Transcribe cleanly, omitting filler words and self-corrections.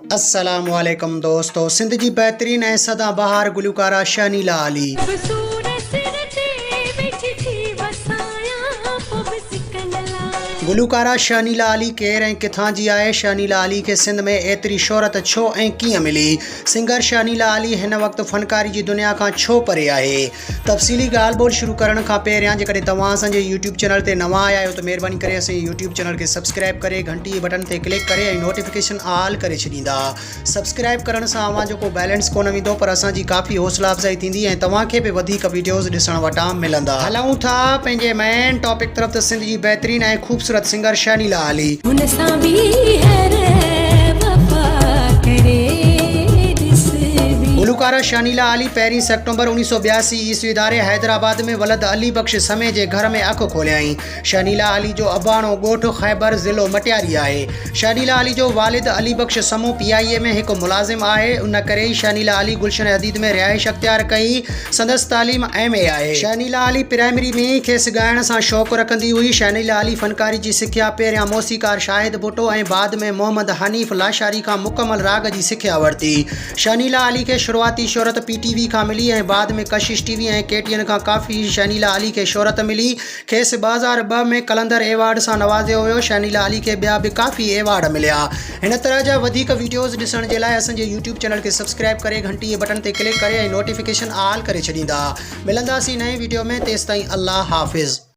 अस्सलामुअलैकुम दोस्तों, सिंध जी बहतरीन ऐं सदाबहार गुलकारा शानीला अली गुलकारा शानीला अली केर ऐं किथां जी आहे। शानीला अली खे सिंध में एतिरी शोहरत छो ऐं कीअं मिली। सिंगर शानीला अली हिन वक़्तु फ़नकारी जी दुनिया खां छो परे आहे। तफ़सीली ॻाल्हि ॿोल शुरू करण खां पहिरियां जेकॾहिं तव्हां असांजे यूट्यूब चैनल ते नवां आया आहियो त महिरबानी करे असांजे यूट्यूब चैनल खे सब्सक्राइब करे घंटी बटन ते क्लिक करे ऐं नोटिफिकेशन ऑल करे छॾींदा। सब्सक्राइब करण सां अव्हां जो को बैलेंस कोन वेंदो, पर असांजी काफ़ी हौसला अफ़ज़ाई थींदी ऐं तव्हांखे बि वधीक वीडियोज़ ॾिसण वटां मिलंदा। हलूं था पंहिंजे मेन टॉपिक तरफ़। त सिंध जी बहतरीन ऐं ख़ूबसूरत सिंगर शानीला अली गुलकारा शानीला अली 1 सेप्टेम्बर 1982 ईस्वी दारे हैदराबाद में वलद अली बख्श समय जे घर में अख खोलियाई। शानीला अली जो अबाणो ॻोठु ख़ैबर ज़िलो मटियारी आहे। शानीला अली जो वालिद अली बख्श समूह PIA में हिकु मुलाज़िम आहे। उन करे ई शानीला अली गुलशन हदीद में रिहाइश अख्तियार कई। संदसि तालीम MA आहे। शानीला अली प्राइमरी में ई खेसि ॻाइण सां शौक़ु रखंदी हुई। शानीला अली फ़नकारी जी सिख्या पहिरियां मौसीकार शाहिद भुट्टो ऐं बाद में मोहम्मद हनीफ़ लाशारी खां मुकमल राग जी सिख्या वरिती। शानीला अली खे शुरुआती शोहरत PTV खां मिली ऐं बाद में कशिश TV ऐं KTN खां काफ़ी शानीला अली खे शोहरत मिली। खेसि 2002 में कलंदर एवार्ड सां नवाज़ियो वियो। शानीला अली खे ॿिया बि काफ़ी एवार्ड मिलिया। हिन तरह जा वधीक वीडियोज़ ॾिसण जे लाइ असांजे यूट्यूब चैनल खे सब्सक्राइब करे घंटी बटन ते क्लिक करे ऐं नोटिफिकेशन ऑल करे छॾींदा। मिलंदासीं नए वीडियो में, तेसिताईं अल्लाह हाफ़िज़।